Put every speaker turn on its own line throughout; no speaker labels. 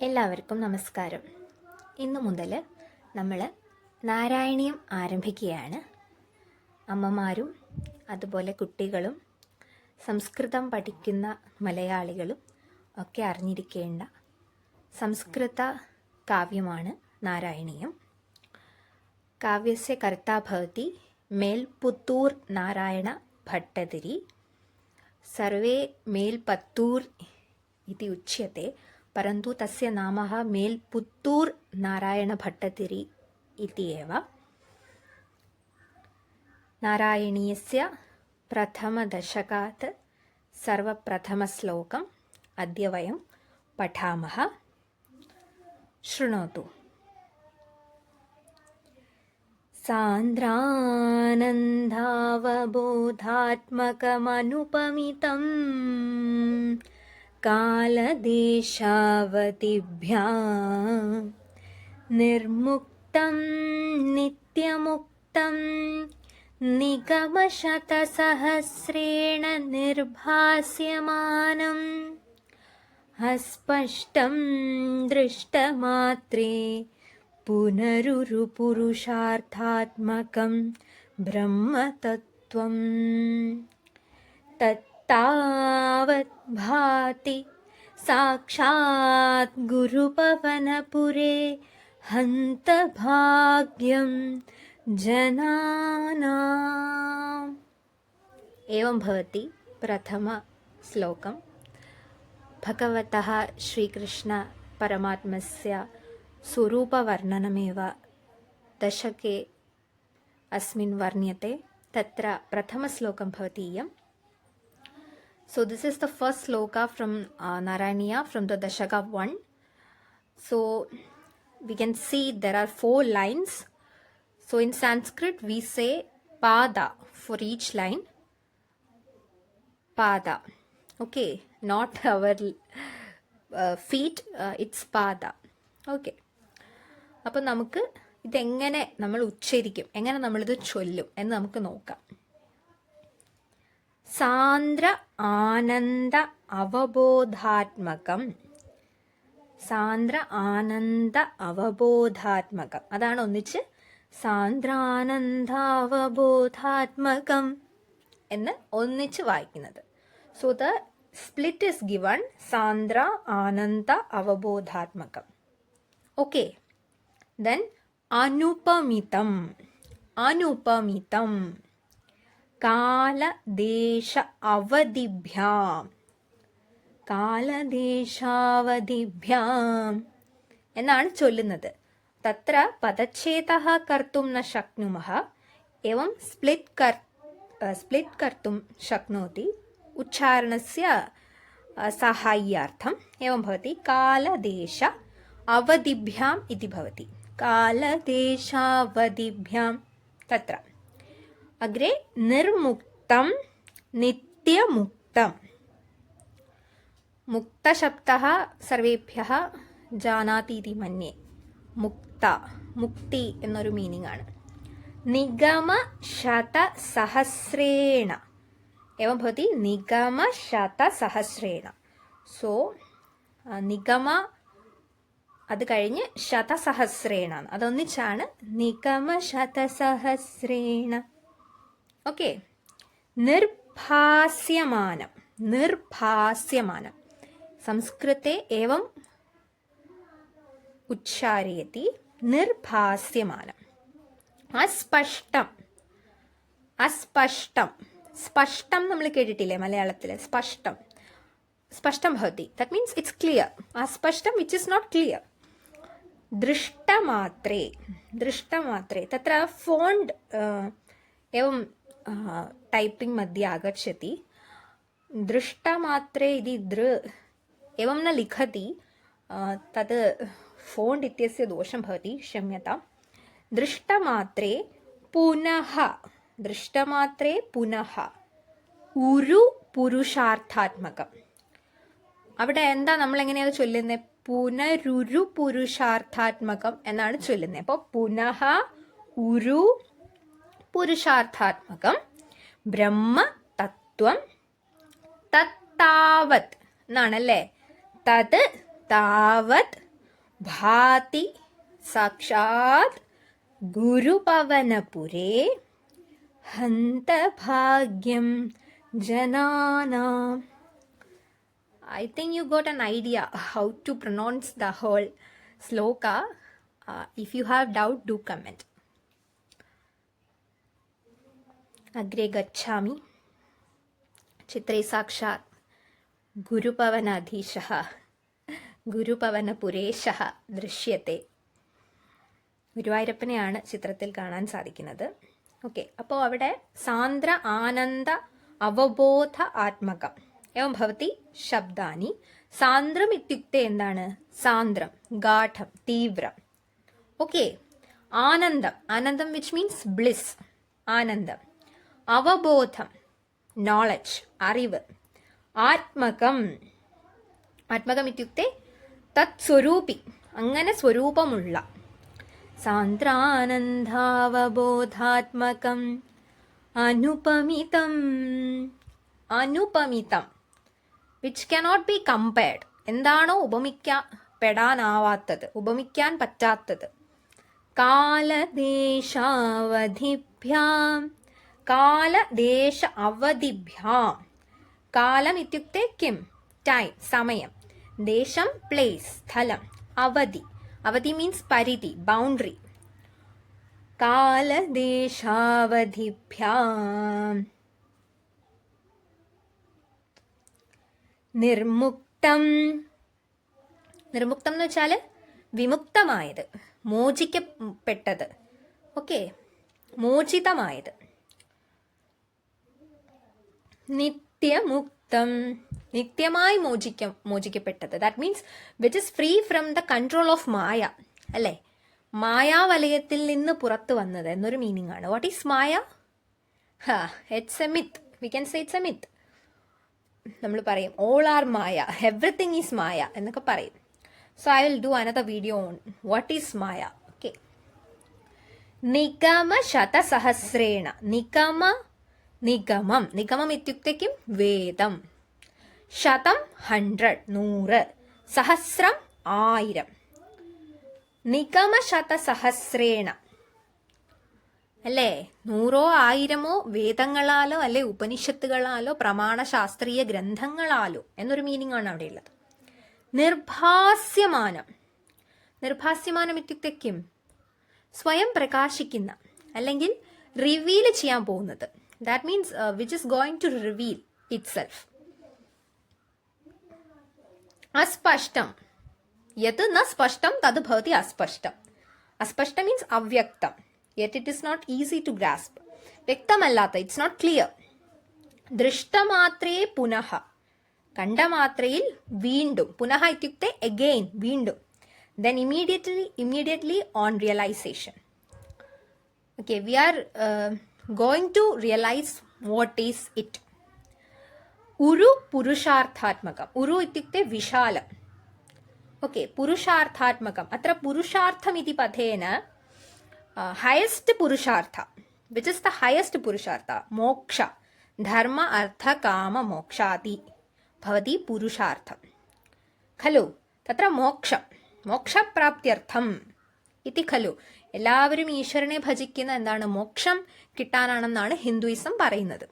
എല്ലാവർക്കും നമസ്കാരം. ഇന്നു മുതൽ നമ്മൾ നാരായണീയം ആരംഭിക്കുകയാണ്. അമ്മമാരും അതുപോലെ കുട്ടികളും സംസ്കൃതം പഠിക്കുന്ന മലയാളികളും ഒക്കെ അറിഞ്ഞിരിക്കേണ്ട സംസ്കൃത കാവ്യമാണ് നാരായണീയം. കാവ്യസ്യ കർത്താ ഭവതി മേൽപുത്തൂർ നാരായണ ഭട്ടതിരി. സർവേ മേൽപത്തൂർ ഇതി ഉച്യത്തെ, परन्तु तस्य नामः मेल्पुत्तूर् नारायणभट्टतिरि इति एव. नारायणीयस्य प्रथमदशकात् सर्वप्रथमश्लोकम् अद्य वयं पठामः. शृणोतु. सान्द्रानन्दावबोधात्मकमनुपमितम् कालदेशावतिभ्यां निर्मुक्तं नित्यमुक्तं निगमशतसहस्रेण निर्भास्यमानम् अस्पष्टं दृष्टमात्रे पुनरुरुपुरुषार्थात्मकं ब्रह्मतत्त्वं तावत् भाति साक्षात् गुरुपवनपुरे हन्तभाग्यं जनानाम्. एवं भवति प्रथमश्लोकं. भगवतः श्रीकृष्ण परमात्मस्य स्वरूपवर्णनमेव दशके अस्मिन् वर्ण्यते. तत्र प्रथमश्लोकं भवति इयं. So this is the first sloka from Narayaniya from the Dashaka 1. So we can see there are 4 lines. So in Sanskrit we say pada for each line. Pada. Okay, not our feet, it's pada. Okay. അപ്പോൾ നമുക്ക് ഇതെങ്ങനെ നമ്മൾ ഉച്ചരിക്കും, എങ്ങനെ നമ്മളിത് ചൊല്ലും എന്ന് നമുക്ക് നോക്കാം. സാന്ദ്ര ആനന്ദ അവബോധാത്മകം. സാന്ദ്ര ആനന്ദ അവബോധാത്മകം, അതാണ് ഒന്നിച്ച് സാന്ദ്രാനന്ദാവബോധാത്മകം എന്ന് ഒന്നിച്ച് വായിക്കുന്നത്. So the split is given Sandra Ananda അവബോധാത്മകം. Okay. Then അനുപമിതം. അനുപമിതം കാലദേശ അവധിഭ്യാം. കാലദേശാവധിഭ്യാം എന്നാണ് ചൊല്ലുന്നത്. തത്ര പദച്ഛേദഃ കർത്തും ന ശക്നുമഃ. എവം സ്പ്ലിറ്റ് കർത്തും ശക്നോതി ഉച്ചാരണസ്യ സഹായാർത്ഥം. एवं भवति कालदेश अवधिभ्याम् इति भवति. कालदेशावधिभ्यां. तत्र अग्रे निर्मुक्तं नित्यमुक्तं. मुक्तशब्दः सर्वेभ्यः जानाति इति मन्ये. मुक्त, मुक्ति എന്നൊരു മീനിങ് ആണ്. निगमशतसहस्रेण. एवं भवति निगमशतसहस्रेण. സോ നിഗമ അത് കഴിഞ്ഞ് ശതസഹസ്രേണ, അതൊന്നിച്ചാണ് നിഗമശതസഹസ്രേണ. ഓക്കെ. നിർഭാസ്യമാനം. നിർഭാസ്യമാനം സംസ്കൃത്തെ ഏവം ഉച്ചാരയതി. നിർഭാസ്യമാനം. അസ്പഷ്ടം. അസ്പഷ്ടം. സ്പഷ്ടം നമ്മൾ കേട്ടിട്ടില്ലേ മലയാളത്തിൽ? സ്പഷ്ടം. സ്പഷ്ടം ഭവതി. That means it's clear. അസ്പഷ്ടം വിച്ച് ഇസ് നോട്ട് ക്ലിയർ. ദൃഷ്ടമാത്രേ. ദൃഷ്ടമാത്രേ തത്ര ഫോണ്ട് एवं टैपिंग मध्ये आगच्छति. दृष्टमात्रे इति दृ एवं न लिखति, तद् फोण्ट् इत्यस्य दोषं भवति, क्षम्यतां. दृष्टमात्रे पुनः. दृष्टमात्रे पुनः उरु पुरुषार्थात्मकं. അവിടെ എന്താ നമ്മൾ എങ്ങനെയാണ് ചൊല്ലുന്നത്? പുനരുരു പുരുഷാർത്ഥാത്മകം എന്നാണ് ചൊല്ലുന്നത്. അപ്പോൾ പുനഃ ഉരു പുരുഷാർത്ഥാത്മകം ബ്രഹ്മ തത്വം തത്താവത് എന്നാണല്ലേ. തത് താവത് ഭാതി സാക്ഷാത് ഗുരുപവനപുരേ ഹന്തഭാഗ്യം ജനാനാം. I think you got an idea how to pronounce the whole sloka. If you have doubt, do comment. Agre gacchami ചിത്രേ സാക്ഷാത് ഗുരുപവനാധീശഃ ഗുരുപവനപുരേശഃ ദൃശ്യത്തെ. ഗുരുവായൂരപ്പനെയാണ് ചിത്രത്തിൽ കാണാൻ സാധിക്കുന്നത്. ഓക്കെ, അപ്പോൾ അവിടെ സാന്ദ്ര ആനന്ദ അവബോധ ആത്മകം എവം ഭവതി ശബ്ദാനി. സാന്ദ്രം ഇത്യുക്തെ എന്താണ്? സാന്ദ്രം, ഗാഠം, തീവ്രം. ഓക്കെ, ആനന്ദം, ആനന്ദം വിച്ച് മീൻസ് ബ്ലിസ്, ആനന്ദം. അവബോധം, നോളജ്, അറിവ്. ആത്മകം, ആത്മകം ഇത്യുക്തെ തത് സ്വരൂപി, അങ്ങനെ സ്വരൂപമുള്ള. സാന്ദ്രാനന്ദാവബോധാത്മകം അനുപമിതം, അനുപമിതം വിച്ച് കനോട്ട് ബി കമ്പയർഡ്. എന്താണോ ഉപമിക്കപ്പെടാനാവാത്തത്, ഉപമിക്കാൻ പറ്റാത്തത്. കാലദേശാവധിഭ്യാം, കാലദേശ അവധിഭ്യാം. കാലം ഇത്യുക്തെ കിം? ടൈം, സമയം. ദേശം പ്ലേസ്, സ്ഥലം. അവധി, അവധി മീൻസ് പരിധി, ബൗണ്ടറി. കാലദേശാവധിഭ്യാം നിർമുക്തം. നിർമുക്തം എന്ന് വെച്ചാൽ വിമുക്തമായത്, മോചിക്കപ്പെട്ടത്. ഓക്കെ, മോചിതമായത്. നിത്യമുക്തം, നിത്യമായി മോചിക്കപ്പെട്ടത്. That means which is free from the control of maya. അല്ലേ? മായാവലയത്തിൽ നിന്ന് പുറത്തു വന്നത് എന്നൊരു മീനിങ് ആണ്. What is maya? It's a myth. We can say it's a myth. നമ്മൾ പറയും all are maya, everything is maya എന്നൊക്കെ പറയും. So I will do another video on what is maya. Okay, നിഗമ ശതസഹസ്രേണ. നിഗമ, നിഗമം, നിഗമം ഇത്യുക്തെ കിം? വേദം. ശതം 100, 100. സഹസ്രം 1000. നിഗമ ശതസഹസ്രേണ, അല്ലേ? 100 1000 വേദങ്ങളാലോ അല്ലെ ഉപനിഷത്തുകളാലോ പ്രമാണശാസ്ത്രീയ ഗ്രന്ഥങ്ങളാലോ എന്നൊരു മീനിങ് ആണ് അവിടെ ഉള്ളത്. നിർഭാസ്യമാനം, നിർഭാസ്യമാനം ഇത്യുക്തെ കിം? സ്വയം പ്രകാശിക്കുന്ന അല്ലെങ്കിൽ റിവീൽ ചെയ്യാൻ പോകുന്നത്. That means which is going to reveal itself. അസ്പഷ്ടം, യത് ന സ്പഷ്ടം തത് ഭവതി അസ്പഷ്ടം. അസ്പഷ്ടം മീൻസ് അവ്യക്തം. Yet it is not easy to grasp. വ്യക്തമല്ലാത്ത, ഇറ്റ്സ് നോട്ട് ക്ലിയർ. ദൃഷ്ടമാത്രേ പുനഃ, കണ്ടമാത്രയിൽ വീണ്ടും. പുനഃ ഇത്യുക്തെ അഗെയിൻ, വീണ്ടും. Then immediately on realization. Okay, we are going to realize what is it. ഉരു പുരുഷാർത്ഥാത്മകം. ഉരു ഇത്യുക്തെ വിശാലം. ഓക്കെ, പുരുഷാർത്ഥാത്മകം. അത്ര പുരുഷാർത്ഥം ഇതി പഥേന highest purushartha. Which is the highest purushartha? Moksha. Dharma, artha, kama, mokshati bhavati purushartham. Khalu tatra moksha, moksha praptyartham iti khalu. എല്ലാവരും ഈശ്വരനെ ഭജിക്കുന്ന എന്താണ്? മോക്ഷം കിട്ടാനാണെന്നാണ് Hinduism പറയുന്നത്.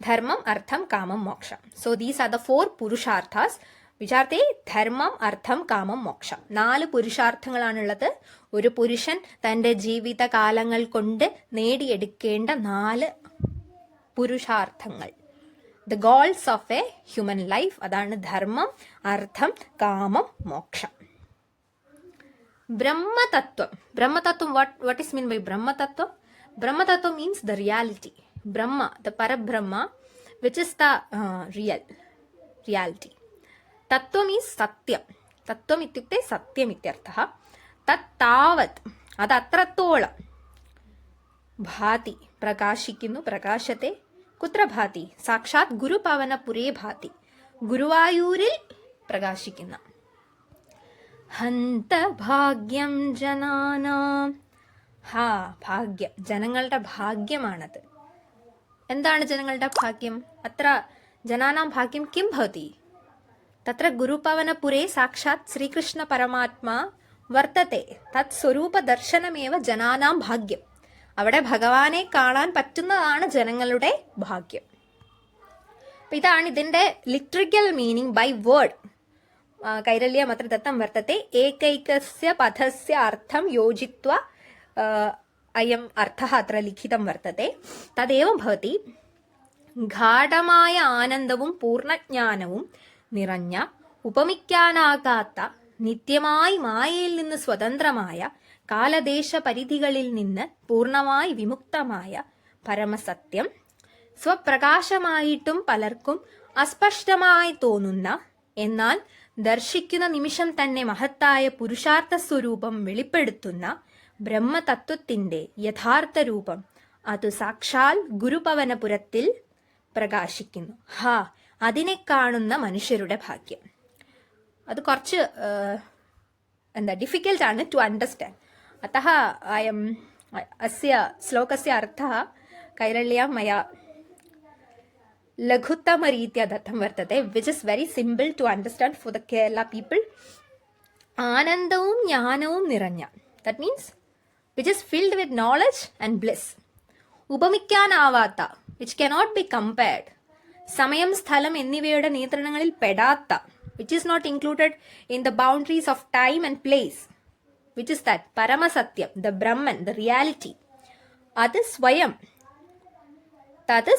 ധർമ്മം, അർത്ഥം, കാമം, മോക്ഷം. So these are the 4 പുരുഷാർത്ഥാസ്. വിചാർത്തെ ധർമ്മം, അർത്ഥം, കാമം, മോക്ഷം. 4 പുരുഷാർത്ഥങ്ങളാണുള്ളത്. ഒരു പുരുഷൻ തൻ്റെ ജീവിതകാലങ്ങൾ കൊണ്ട് നേടിയെടുക്കേണ്ട 4 പുരുഷാർത്ഥങ്ങൾ. The goals of a human life. അതാണ് ധർമ്മം, അർത്ഥം, കാമം, മോക്ഷം. ബ്രഹ്മതത്വം. ബ്രഹ്മതത്വം, what is mean by brahmatattvam? Brahmatattvam means the reality. Brahma, the Parabrahma, which is the reality. തത്വം ഈസ് സത്യം. തത്വം ഇത്യുക്തെ സത്യം ഇത്യർത്ഥഃ. തത്താവത്, അത് അത്രത്തോളം. ഭാതി, പ്രകാശിക്കുന്നു, പ്രകാശത്തെ. കുത്ര ഭാതി? സാക്ഷാത് ഗുരുപവനപുരേ ഭാതി, ഗുരുവായൂരിൽ പ്രകാശിക്കുന്ന. ഹന്ത ഭാഗ്യം ജനാനാം. ഭാഗ്യം, ജനങ്ങളുടെ ഭാഗ്യമാണത്. എന്താണ് ജനങ്ങളുടെ ഭാഗ്യം? അത്ര ജനാനാം ഭാഗ്യം കിം ഭവതി? തത്ര ഗുരുപവനപുരേ സാക്ഷാത് ശ്രീകൃഷ്ണ പരമാത്മാ വർത്തത്തെ തത് സ്വരൂപ ദർശനമേവ ജനാനാം ഭാഗ്യം. അവിടെ ഭഗവാനെ കാണാൻ പറ്റുന്നതാണ് ജനങ്ങളുടെ ഭാഗ്യം. ഇതാണ് ഇതിന്റെ ലിറ്ററിക്കൽ മീനിങ് ബൈ വേർഡ്. കൈരല്യം അത്ര ദത്തം വർത്തത്തെ ഏകൈകസ്യ പദസ്യ അർത്ഥം യോജിത്വ അയം അർത്ഥഃ അത്ര ലിഖിതം വർത്തത്തെ. തദേവം ഭവതി ഗാഢമായ ആനന്ദവും പൂർണ്ണജ്ഞാനവും നിറഞ്ഞ ഉപമിക്കാനാകാത്ത നിത്യമായി മായയിൽ നിന്ന് സ്വതന്ത്രമായ കാലദേശ പരിധികളിൽ നിന്ന് പൂർണ്ണമായി വിമുക്തമായ പരമസത്യം സ്വപ്രകാശമായിട്ടും പലർക്കും അസ്പഷ്ടമായി തോന്നുന്ന, എന്നാൽ ദർശിക്കുന്ന നിമിഷം തന്നെ മഹത്തായ പുരുഷാർത്ഥ സ്വരൂപം വെളിപ്പെടുത്തുന്ന ബ്രഹ്മതത്വത്തിന്റെ യഥാർത്ഥ രൂപം അത് സാക്ഷാൽ ഗുരുപവനപുരത്തിൽ പ്രകാശിക്കുന്നു. അതിനെ കാണുന്ന മനുഷ്യരുടെ ഭാഗ്യം. അത് കുറച്ച് ഡിഫിക്കൽട്ട് ആണ് ടു അണ്ടർസ്റ്റാൻഡ്. അतः അയം അസ്യ ശ്ലോകസ്യ അർത്ഥः കൈരള്യാം മയാ ലഘുത്തമരീത്യാ ദത്തം വർത്തത്തെ, which is very simple to understand for the Kerala people. ആനന്ദവും ജ്ഞാനവും നിറഞ്ഞ, that means which is filled with knowledge and bliss. ഉപമിക്കാനാവാത്ത, വിച്ച് കനോട്ട് ബി കമ്പയർഡ്. സമയം സ്ഥലം എന്നിവയുടെ നിയന്ത്രണങ്ങളിൽ പെടാത്ത, which is not included in the boundaries of time and place, which is that Paramasatyam, the Brahman, the reality. അത്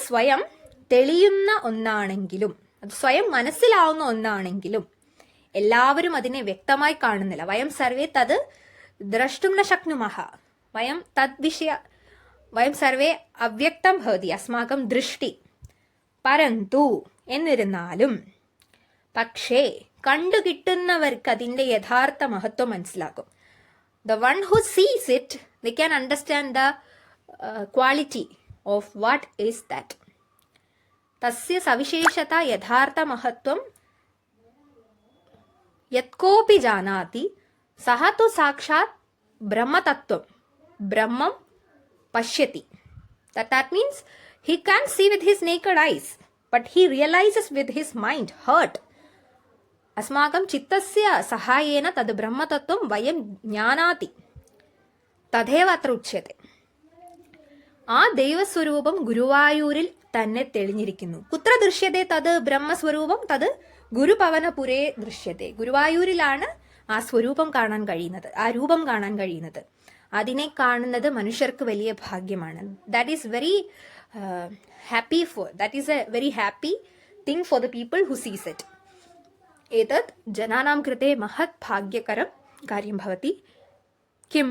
സ്വയം തെളിയുന്ന ഒന്നാണെങ്കിലും, അത് സ്വയം മനസ്സിലാവുന്ന ഒന്നാണെങ്കിലും എല്ലാവരും അതിനെ വ്യക്തമായി കാണുന്നില്ല. വയം സർവേ തത് ദ്രഷ്ടും ന ശക്നുമഃ. വയം സർവേ അവ്യക്തം ഭവതി അസ്മാകം ദൃഷ്ടി. പരന്തു എന്നിരുന്നാലും, പക്ഷേ കണ്ടുകിട്ടുന്നവർക്ക് അതിന്റെ യഥാർത്ഥ മഹത്വം മനസ്സിലാക്കും. ദ വൺ ഹു സീസ് it, they can understand the quality of what is that. തസ്യ സവിശേഷത യഥാർത്ഥ മഹത്വം യത്കോപി ജാനാതി സഹ തു സാക്ഷാത് ബ്രഹ്മതത്വം ബ്രഹ്മം പശ്യതി. That means he can't see with his naked eyes, but he realizes with his mind, heart. അസ്മാകം ചിത്തസ്യ സഹായേന തത് ബ്രഹ്മതത്വം വയം ജ്ഞാനാതി തഥേവ അത്ര ഉച്യത്തെ. ആ ദൈവസ്വരൂപം ഗുരുവായൂരിൽ തന്നെ തെളിഞ്ഞിരിക്കുന്നു. കുത്ര ദൃശ്യത്തെ തത് ബ്രഹ്മസ്വരൂപം തത് ഗുരുപവനപുരേ ദൃശ്യത്തെ. ഗുരുവായൂരിലാണ് ആ സ്വരൂപം കാണാൻ കഴിയുന്നത്, ആ രൂപം കാണാൻ കഴിയുന്നത്. അതിനെ കാണുന്നത് മനുഷ്യർക്ക് വലിയ ഭാഗ്യമാണ്. That is very happy thing for the people who സീസ് ഇറ്റ്. एतत् जनानां कृते महत् भाग्यकरं कार्यं भवति. किं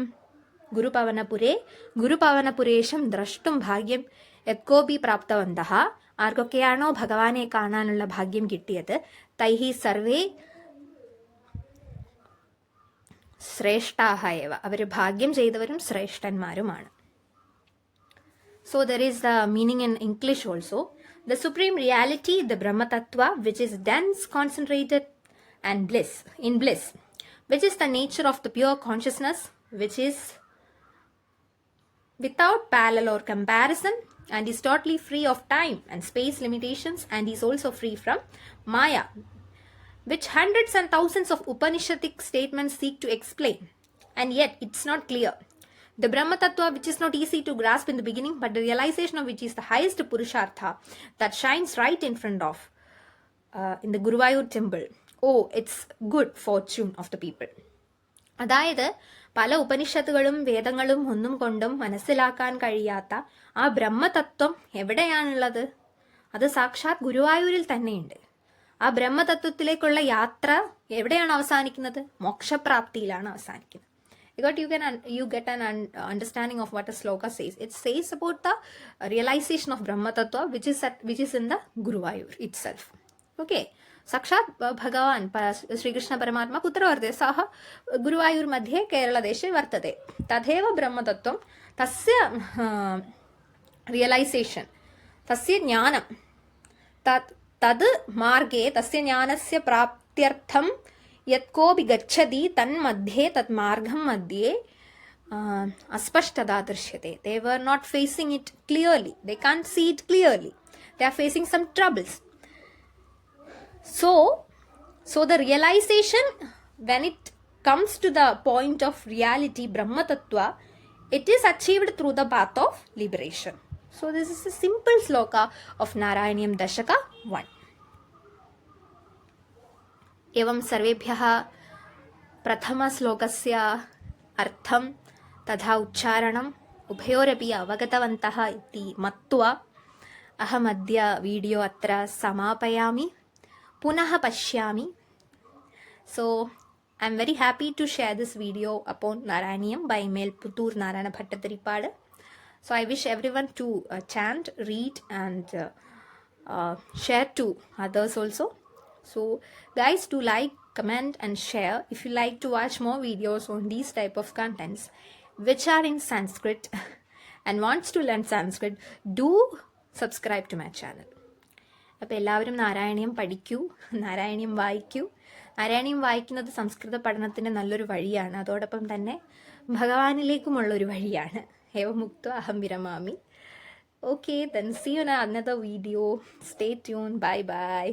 ഗുരുപവനപുരേശം ദ്രഷ്ടും ഭാഗ്യം യത്കോപി പ്രാപ്തവന്തഃ. ആർക്കൊക്കെയാണോ ഭഗവാനെ കാണാനുള്ള ഭാഗ്യം കിട്ടിയത്, തൈഹി സർവേ ശ്രേഷ്ഠാഹ ഏവ. അവർ ഭാഗ്യം ചെയ്തവരും ശ്രേഷ്ഠന്മാരുമാണ്. So there is the meaning in English also. The supreme reality, the Brahma Tattva, which is dense, concentrated and bliss, which is the nature of the pure consciousness, which is without parallel or comparison and is totally free of time and space limitations, and is also free from Maya, which hundreds and thousands of Upanishadic statements seek to explain, and yet it's not clear. The Brahma Tattva, which is not easy to grasp in the beginning, but the realization of which is the highest Purushartha that shines right in front of in the Guruvayur temple. Oh, it's good fortune of the people. അതായത് പല ഉപനിഷത്തുകളും വേദങ്ങളും ഒന്നും കൊണ്ടും മനസ്സിലാക്കാൻ കഴിയാത്ത ആ ബ്രഹ്മതത്വം എവിടെയാണുള്ളത്? അത് സാക്ഷാത് ഗുരുവായൂരിൽ തന്നെയുണ്ട്. ആ ബ്രഹ്മതത്വത്തിലേക്കുള്ള യാത്ര എവിടെയാണ് അവസാനിക്കുന്നത്? മോക്ഷപ്രാപ്തിയിലാണ് അവസാനിക്കുന്നത്. You get an understanding of what a sloka says. It says about the realization of Brahma Tattva, which is in the Guruvayur itself. Okay. Sakshat Bhagavan Sri Krishna Paramatma kutra vartate? Saha Guruvayur madhye Kerala deshe vartate. Tadheva Brahma Tattvam tasya realization, tasya jnanam, tad marge tasya jnanasya praptyartham यत्कोपि गच्छति तन्मध्ये तत् मार्गं मध्ये अस्पष्टता दृश्यते. They were not facing it clearly. They can't see it clearly. They are facing some troubles. So So the realization, when it comes to the point of reality, Brahma Tattva, it is achieved through the path of liberation. So this is a simple sloka of Narayanyam Dashaka 1. एवं सर्वेभ्यः प्रथमश्लोकस्य अर्थं तथा उच्चारणम् उभयोरपि अवगतवन्तः इति मत्वा अहमद्य video अत्र समापयामि, पुनः पश्यामि. So I'm very happy to share this video upon Narayaniam by email Puttur Narayana Bhattathiripadu. So I wish everyone to chant, read and share to others also. So guys, do like, comment and share. If you like to watch more videos on these type of contents which are in Sanskrit and wants to learn Sanskrit, do subscribe to my channel. അപ്പോൾ എല്ലാവരും നാരായണീയം പഠിക്കൂ, നാരായണീയം വായിക്കൂ. നാരായണീയം വായിക്കുന്നത് സംസ്കൃത പഠനത്തിൻ്റെ നല്ലൊരു വഴിയാണ്, അതോടൊപ്പം തന്നെ ഭഗവാനിലേക്കുമുള്ളൊരു വഴിയാണ്. ഏവം മുക്ത്വാ അഹം വിരമാമി. Okay, then see you in another video. Stay tuned. Bye bye.